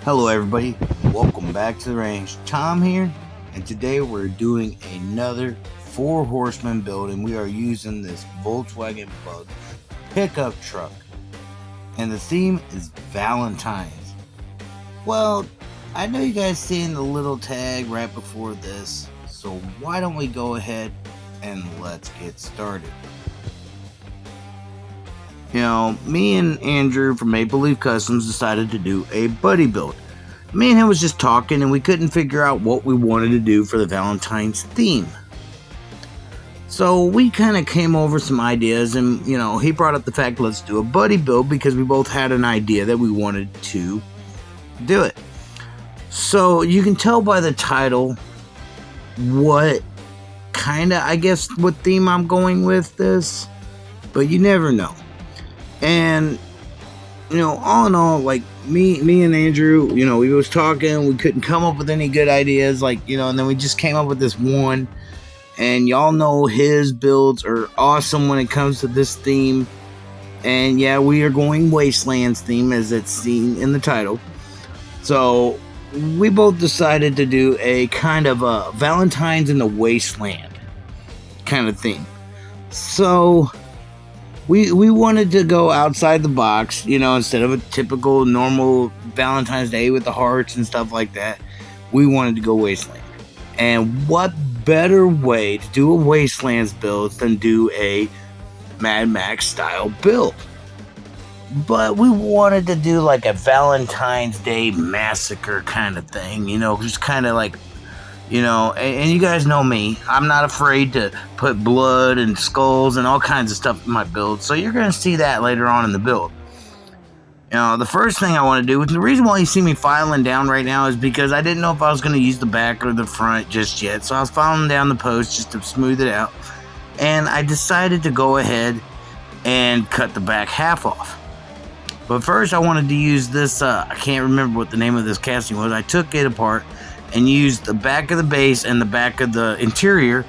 Hello everybody, welcome back to the range. Tom here, and today we're doing another 4 Horsemen build, and we are using this Volkswagen Bug pickup truck. And the theme is Valentines. Well, I know you guys seen the little tag right before this, so why don't we go ahead and let's get started. Me and Andrew from Maple Leaf Customs decided to do a buddy build. Me and him was just talking, and we couldn't figure out what we wanted to do for the Valentine's theme. So we kind of came over some ideas, and he brought up the fact, let's do a buddy build, because we both had an idea that we wanted to do it. So you can tell by the title what what theme I'm going with this, but you never know. And all in all, like me and Andrew, we was talking, we couldn't come up with any good ideas, and then we just came up with this one. And y'all know his builds are awesome when it comes to this theme. And yeah, we are going Wasteland's theme, as it's seen in the title. So we both decided to do a kind of a Valentine's in the Wasteland kind of theme. So we wanted to go outside the box, instead of a typical normal Valentine's Day with the hearts and stuff like that. We wanted to go Wasteland. And what better way to do a Wastelands build than do a Mad Max style build? But we wanted to do like a Valentine's Day massacre kind of thing, just kind of like, and you guys know me, I'm not afraid to put blood and skulls and all kinds of stuff in my build, so you're going to see that later on in the build. The first thing I want to do, and the reason why you see me filing down right now is because I didn't know if I was going to use the back or the front just yet, so I was filing down the post just to smooth it out, and I decided to go ahead and cut the back half off. But first I wanted to use this, I can't remember what the name of this casting was. I took it apart and used the back of the base and the back of the interior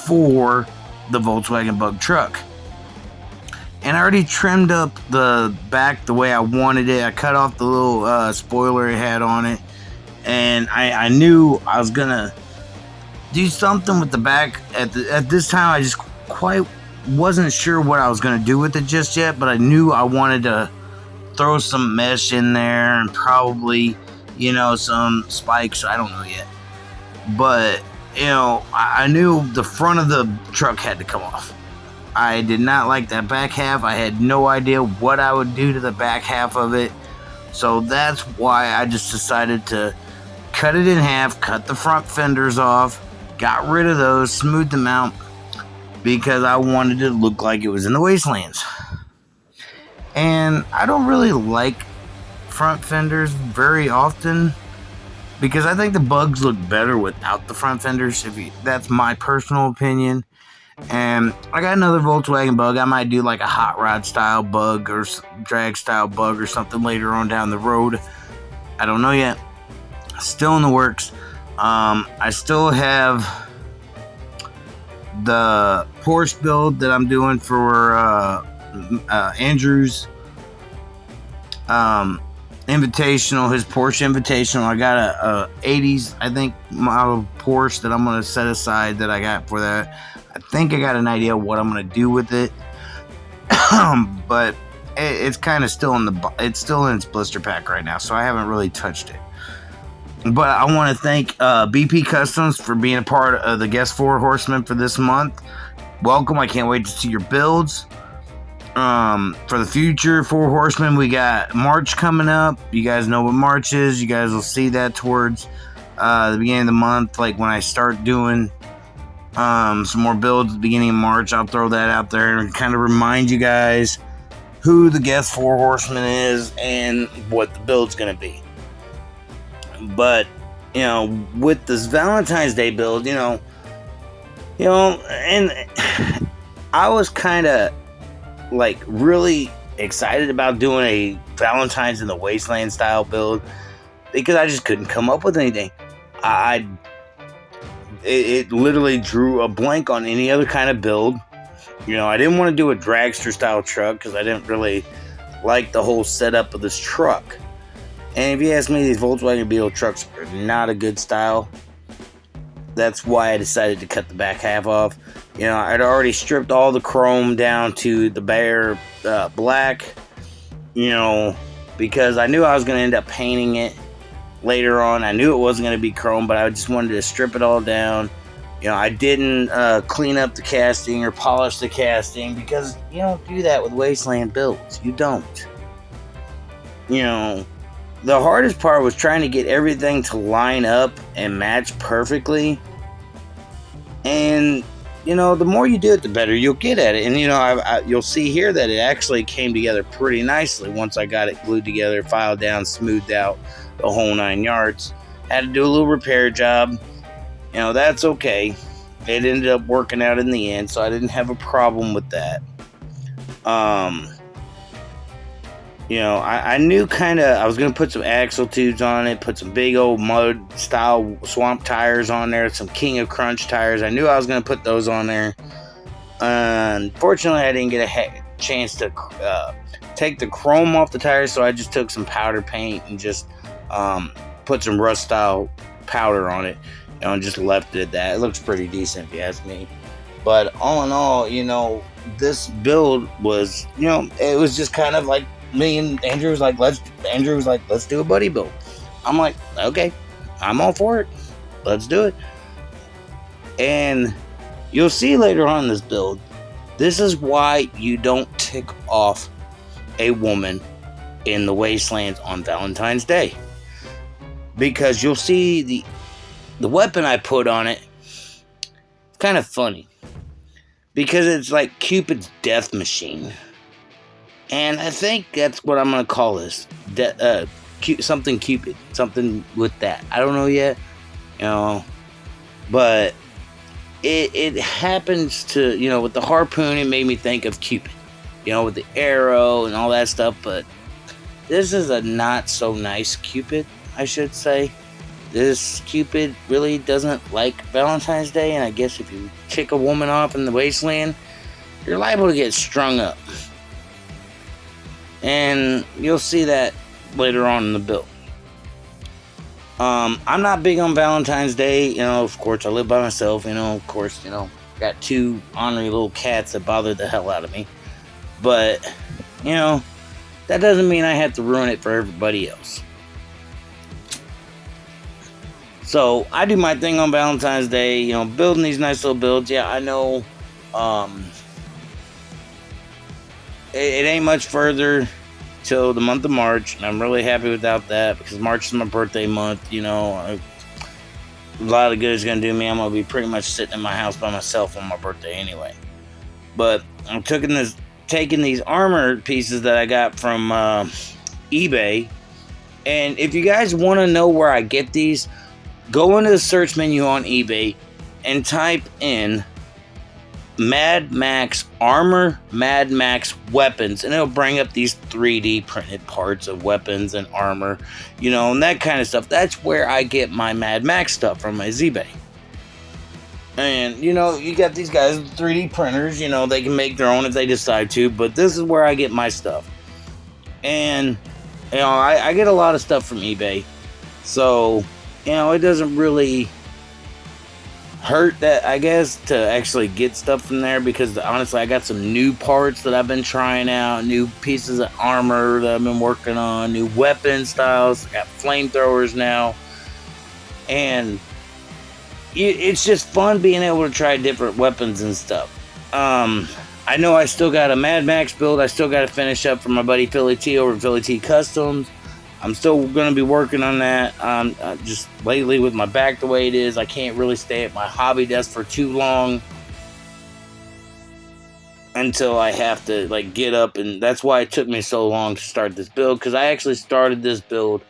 for the Volkswagen Bug truck. And I already trimmed up the back the way I wanted it. I cut off the little spoiler it had on it. And I knew I was going to do something with the back. At this time, I just quite wasn't sure what I was going to do with it just yet. But I knew I wanted to throw some mesh in there and probably, some spikes. I don't know yet. But, I knew the front of the truck had to come off. I did not like that back half. I had no idea what I would do to the back half of it. So that's why I just decided to cut it in half, cut the front fenders off, got rid of those, smoothed them out, because I wanted it to look like it was in the Wastelands. And I don't really like front fenders very often, because I think the bugs look better without the front fenders. That's my personal opinion. And I got another Volkswagen Bug. I might do like a hot rod style bug or drag style bug or something later on down the road. I don't know yet. Still in the works. I still have the Porsche build that I'm doing for Andrew's Invitational, his Porsche Invitational. I got a 80s, I think, model Porsche that I'm going to set aside that I got for that. I think I got an idea of what I'm going to do with it. But it's kind of still it's still in its blister pack right now, so I haven't really touched it. But I want to thank BP Customs for being a part of the guest 4 Horsemen for this month. Welcome. I can't wait to see your builds. For the future 4 Horsemen, we got March coming up. You guys know what March is. You guys will see that towards the beginning of the month, like when I start doing some more builds at the beginning of March. I'll throw that out there and kind of remind you guys who the guest 4 Horsemen is and what the build's going to be. But, with this Valentine's Day build, and I was kind of like really excited about doing a Valentine's in the Wasteland style build, because I just couldn't come up with anything. It literally drew a blank on any other kind of build. I didn't want to do a dragster style truck because I didn't really like the whole setup of this truck. And if you ask me, these Volkswagen Beetle trucks are not a good style. That's why I decided to cut the back half off. You know, I'd already stripped all the chrome down to the bare black, you know, because I knew I was going to end up painting it later on. I knew it wasn't going to be chrome, but I just wanted to strip it all down. You know, I didn't clean up the casting or polish the casting because you don't do that with Wasteland builds. You don't. You know, the hardest part was trying to get everything to line up and match perfectly. And, you know, the more you do it, the better you'll get at it. And, you know, you'll see here that it actually came together pretty nicely once I got it glued together, filed down, smoothed out, the whole 9 yards. Had to do a little repair job. You know, that's okay. It ended up working out in the end, so I didn't have a problem with that. You know, I knew kind of I was going to put some axle tubes on it, put some big old mud-style swamp tires on there, some King of Crunch tires. I knew I was going to put those on there. Unfortunately, I didn't get a chance to take the chrome off the tires, so I just took some powder paint and just put some rust-style powder on it. You know, and just left it at that. It looks pretty decent, if you ask me. But all in all, you know, this build was, you know, it was just kind of like me and Andrew was like, let's do a buddy build. I'm like, okay, I'm all for it. Let's do it. And you'll see later on in this build, this is why you don't tick off a woman in the Wastelands on Valentine's Day. Because you'll see the weapon I put on it, it's kind of funny. Because it's like Cupid's death machine. And I think that's what I'm going to call this. Something Cupid. Something with that. I don't know yet. You know. But it happens to, you know, with the harpoon, it made me think of Cupid. You know, with the arrow and all that stuff. But this is a not so nice Cupid, I should say. This Cupid really doesn't like Valentine's Day, and I guess if you kick a woman off in the Wasteland, you're liable to get strung up. And you'll see that later on in the build. I'm not big on Valentine's Day, you know, of course, I live by myself, you know, of course, you know, got 2 ornery little cats that bother the hell out of me. But, you know, that doesn't mean I have to ruin it for everybody else. So, I do my thing on Valentine's Day, you know, building these nice little builds. Yeah, I know, it ain't much further till the month of March, and I'm really happy without that, because March is my birthday month, you know, a lot of good is going to do me. I'm going to be pretty much sitting in my house by myself on my birthday anyway. But, I'm taking these armor pieces that I got from, eBay, and if you guys want to know where I get these, go into the search menu on eBay and type in Mad Max armor, Mad Max weapons, and it'll bring up these 3D printed parts of weapons and armor, you know, and that kind of stuff. That's where I get my Mad Max stuff from, my eBay. And, you know, you got these guys with 3D printers, you know, they can make their own if they decide to, but this is where I get my stuff. And, you know, I get a lot of stuff from eBay, so, you know, it doesn't really hurt that, I guess, to actually get stuff from there, because honestly I got some new parts that I've been trying out, new pieces of armor that I've been working on, new weapon styles, I got flamethrowers now, and it's just fun being able to try different weapons and stuff. I know I still got a Mad Max build I still got to finish up for my buddy Philly T over at Philly T Customs. I'm still going to be working on that. Just lately with my back the way it is, I can't really stay at my hobby desk for too long until I have to like get up, and that's why it took me so long to start this build, because I actually started this build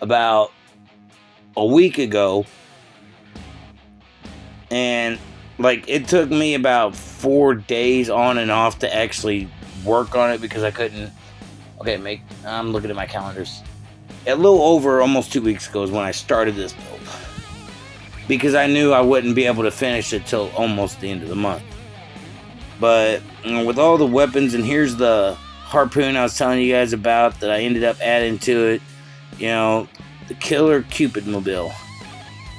about a week ago, and like it took me about 4 days on and off to actually work on it, because I couldn't. Okay, I'm looking at my calendars. A little over almost 2 weeks ago is when I started this build, because I knew I wouldn't be able to finish it till almost the end of the month. But with all the weapons, and here's the harpoon I was telling you guys about that I ended up adding to it. You know, the Killer Cupid mobile.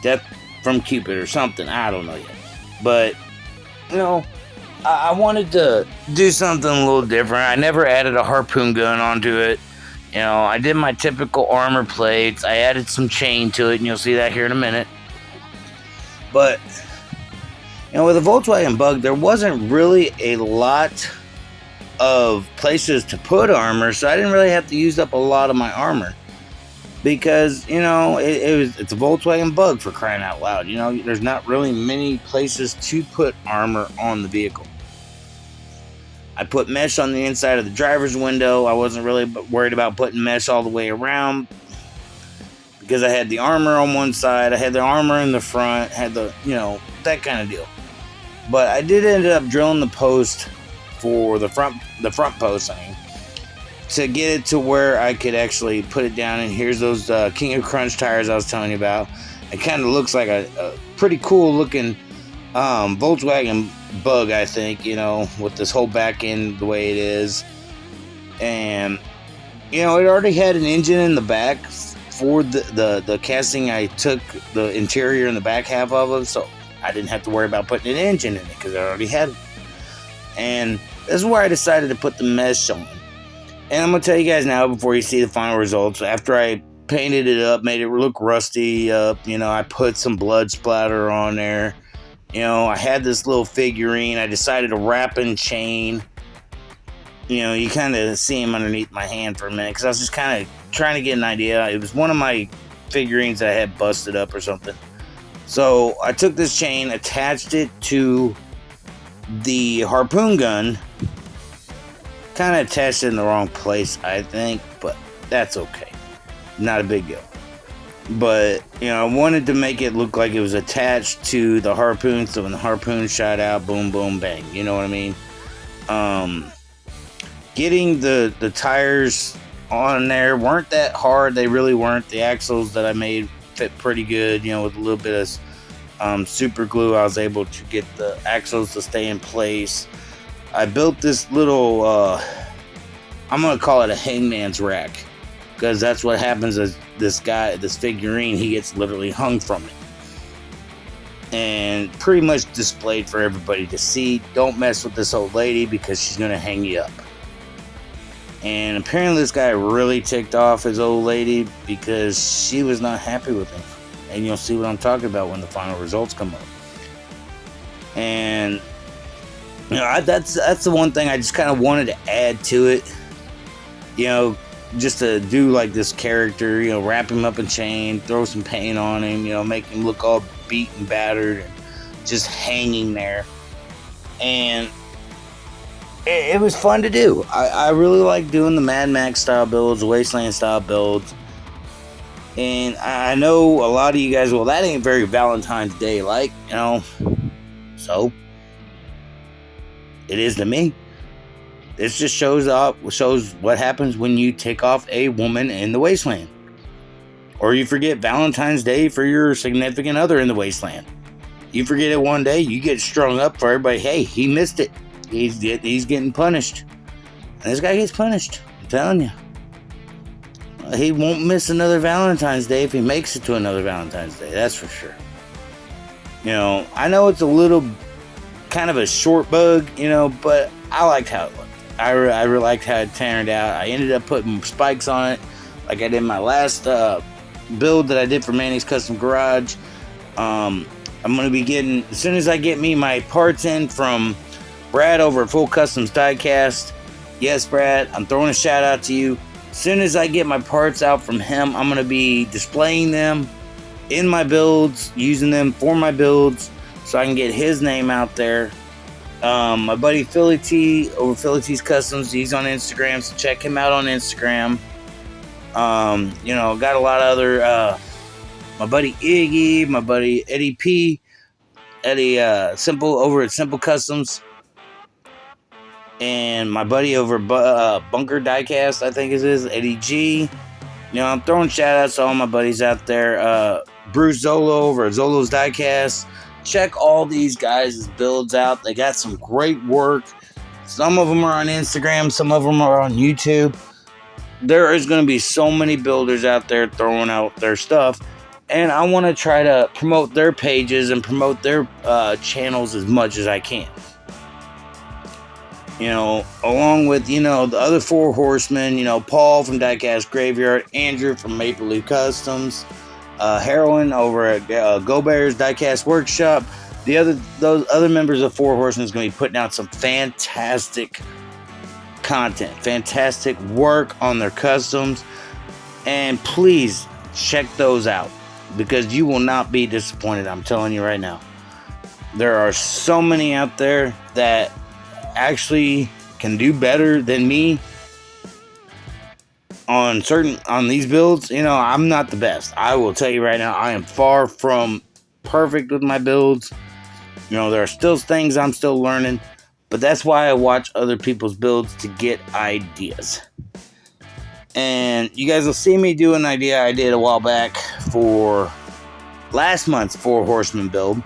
Death from Cupid or something. I don't know yet. But, you know, I wanted to do something a little different. I never added a harpoon gun onto it. You know, I did my typical armor plates. I added some chain to it, and you'll see that here in a minute. But, you know, with the Volkswagen Bug, there wasn't really a lot of places to put armor, so I didn't really have to use up a lot of my armor. Because, you know, it's a Volkswagen Bug, for crying out loud. You know, there's not really many places to put armor on the vehicle. I put mesh on the inside of the driver's window. I wasn't really worried about putting mesh all the way around, because I had the armor on one side, I had the armor in the front, had the, you know, that kind of deal. But I did end up drilling the post for the front post, to get it to where I could actually put it down. And here's those King of Crunch tires I was telling you about. It kind of looks like a pretty cool looking Volkswagen Bug, I think, you know, with this whole back end the way it is. And, you know, it already had an engine in the back for the casting. I took the interior and the back half of it, so I didn't have to worry about putting an engine in it because I already had it. And this is where I decided to put the mesh on. And I'm going to tell you guys now, before you see the final results, after I painted it up, made it look rusty up, you know, I put some blood splatter on there. You know, I had this little figurine. I decided to wrap in chain. You know, you kind of see him underneath my hand for a minute, because I was just kind of trying to get an idea. It was one of my figurines that I had busted up or something. So I took this chain, attached it to the harpoon gun. Kind of attached it in the wrong place, I think, but that's okay. Not a big deal. But, you know, I wanted to make it look like it was attached to the harpoon, so when the harpoon shot out, boom, boom, bang. You know what I mean? Getting the tires on there weren't that hard. They really weren't. The axles that I made fit pretty good. You know, with a little bit of super glue, I was able to get the axles to stay in place. I built this little, I'm going to call it a hangman's rack, because that's what happens as this figurine, he gets literally hung from it. And pretty much displayed for everybody to see. Don't mess with this old lady, because she's going to hang you up. And apparently this guy really ticked off his old lady, because she was not happy with him. And you'll see what I'm talking about when the final results come up. And, you know, that's the one thing I just kind of wanted to add to it. You know, just to do like this character, you know, wrap him up in chain, throw some paint on him, you know, make him look all beat and battered and just hanging there. And it was fun to do. I really like doing the Mad Max style builds, the Wasteland style builds. And I know a lot of you guys, well, that ain't very Valentine's Day like, you know. So it is to me. This just shows what happens when you take off a woman in the Wasteland. Or you forget Valentine's Day for your significant other in the Wasteland. You forget it one day, you get strung up for everybody. Hey, he missed it. He's getting punished. And this guy gets punished. I'm telling you. He won't miss another Valentine's Day if he makes it to another Valentine's Day. That's for sure. You know, I know it's a little kind of a short bug, you know, but I liked how it looked. I really liked how it turned out. I ended up putting spikes on it, like I did my last build that I did for Manny's Custom Garage. I'm going to be getting, as soon as I get me my parts in from Brad over at Full Customs Diecast. Yes, Brad, I'm throwing a shout out to you. As soon as I get my parts out from him, I'm going to be displaying them in my builds, using them for my builds, so I can get his name out there. My buddy Philly T over Philly T's Customs, he's on Instagram, so check him out on Instagram. You know, got a lot of other, my buddy Iggy, my buddy Eddie P, Simple over at Simple Customs, and my buddy over Bunker Diecast, I think it is, Eddie G. You know, I'm throwing shout outs to all my buddies out there. Bruce Zolo over at Zolo's Diecast. Check all these guys' builds out. They got some great work. Some of them are on Instagram, some of them are on YouTube. there is going to be so many builders out there throwing out their stuff, and I want to try to promote their pages and promote their channels as much as I can. Along with, the other four horsemen, Paul from Diecast Graveyard, Andrew from Maple Leaf Customs, Heroin over at Go Bears Diecast Workshop. Those other members of Four Horsemen is going to be putting out some fantastic content, fantastic work on their customs, and please check those out because you will not be disappointed. I'm telling you right now, there are so many out there that actually can do better than me on these builds. I'm not the best. I will tell you right now, I am far from perfect with my builds. There are still things I'm still learning, but that's why I watch other people's builds to get ideas. And you guys will see me do an idea I did a while back for last month's Four Horsemen build,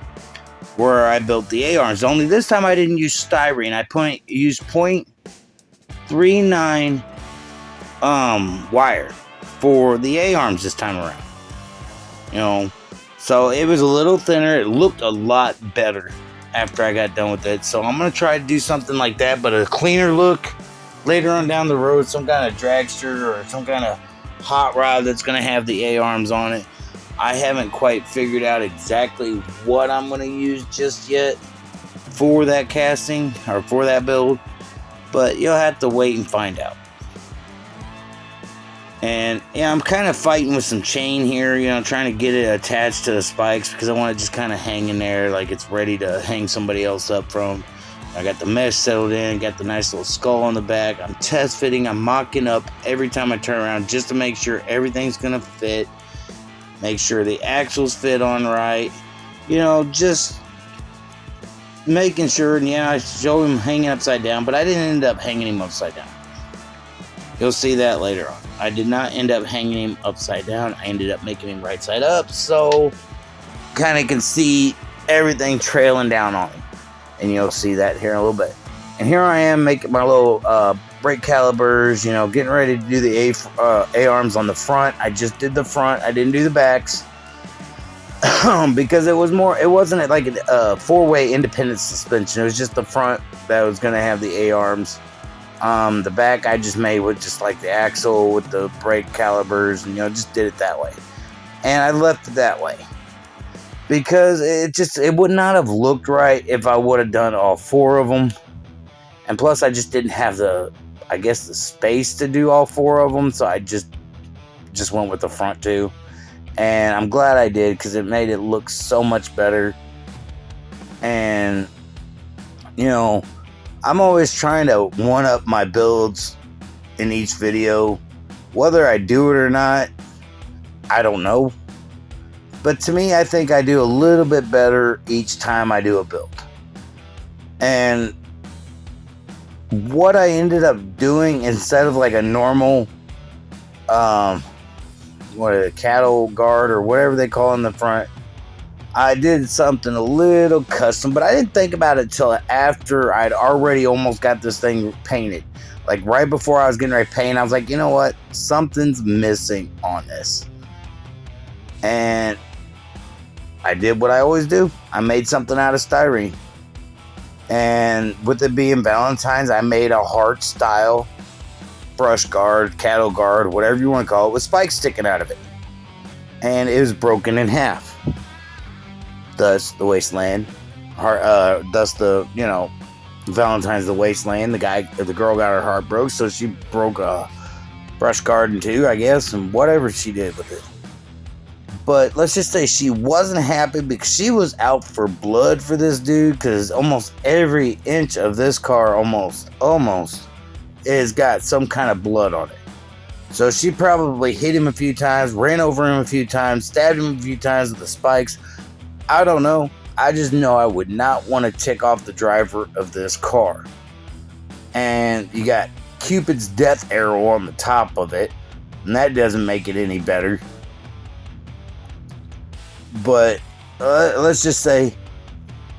where I built the A-arms. Only this time I didn't use styrene. I used 0.39 wire for the A-arms this time around. So it was a little thinner. It looked a lot better after I got done with it. So I'm going to try to do something like that, but a cleaner look later on down the road. Some kind of dragster or some kind of hot rod that's going to have the A-arms on it. I haven't quite figured out exactly what I'm going to use just yet for that casting or for that build, but you'll have to wait and find out. And yeah, I'm kind of fighting with some chain here, trying to get it attached to the spikes because I want it just kind of hanging there like it's ready to hang somebody else up from. I got the mesh settled in, got the nice little skull on the back. I'm test fitting, I'm mocking up every time I turn around just to make sure everything's going to fit. Make sure the axles fit on right. Just making sure. And yeah, I showed him hanging upside down, but I didn't end up hanging him upside down. You'll see that later on. I did not end up hanging him upside down. I ended up making him right side up, so kind of can see everything trailing down on him. And you'll see that here in a little bit. And here I am making my little brake calipers, getting ready to do the A-arms on the front. I just did the front. I didn't do the backs because it wasn't like a four-way independent suspension. It was just the front that was going to have the A-arms. The back I just made with just like the axle with the brake calipers and, just did it that way. And I left it that way because it would not have looked right if I would have done all four of them. And plus I just didn't have the space to do all four of them, so I just went with the front two. And I'm glad I did because it made it look so much better. And, I'm always trying to one-up my builds in each video. Whether I do it or not, I don't know. But to me, I think I do a little bit better each time I do a build. And what I ended up doing instead of like a normal cattle guard or whatever they call in the front, I did something a little custom, but I didn't think about it till after I'd already almost got this thing painted. Like right before I was getting ready to paint, I was like, you know what? Something's missing on this. And I did what I always do. I made something out of styrene. And with it being Valentine's, I made a heart style brush guard, cattle guard, whatever you want to call it, with spikes sticking out of it. And it was broken in half. Thus the Wasteland. Thus the, Valentine's the Wasteland. The girl got her heart broke, so she broke a brush guard in two, I guess, and whatever she did with it. But let's just say she wasn't happy because she was out for blood for this dude, because almost every inch of this car almost has got some kind of blood on it. So she probably hit him a few times, ran over him a few times, stabbed him a few times with the spikes. I don't know. I just know I would not want to tick off the driver of this car. And you got Cupid's death arrow on the top of it, and that doesn't make it any better. But let's just say,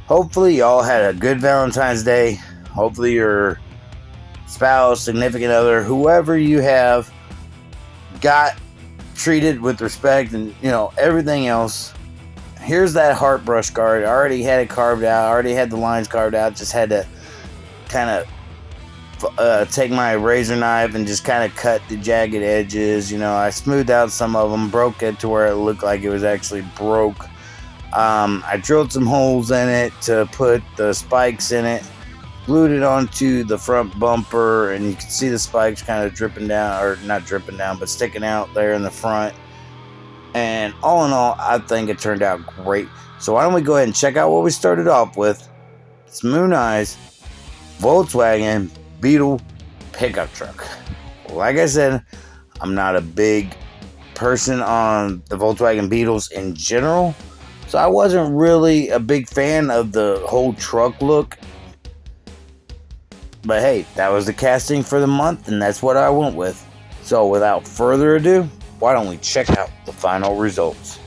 hopefully y'all had a good Valentine's Day. Hopefully your spouse, significant other, whoever you have, got treated with respect and, everything else. Here's that heart brush guard. I already had it carved out. I already had the lines carved out. Just had to kind of take my razor knife and just kind of cut the jagged edges. I smoothed out some of them, broke it to where it looked like it was actually broke. I drilled some holes in it to put the spikes in it, glued it onto the front bumper, and you can see the spikes kind of dripping down, or not dripping down, but sticking out there in the front. And all in all, I think it turned out great. So why don't we go ahead and check out what we started off with. It's Moon Eyes Volkswagen Beetle pickup truck. Like I said, I'm not a big person on the Volkswagen Beetles in general, so I wasn't really a big fan of the whole truck look. But hey, that was the casting for the month, and that's what I went with. So without further ado, why don't we check out the final results?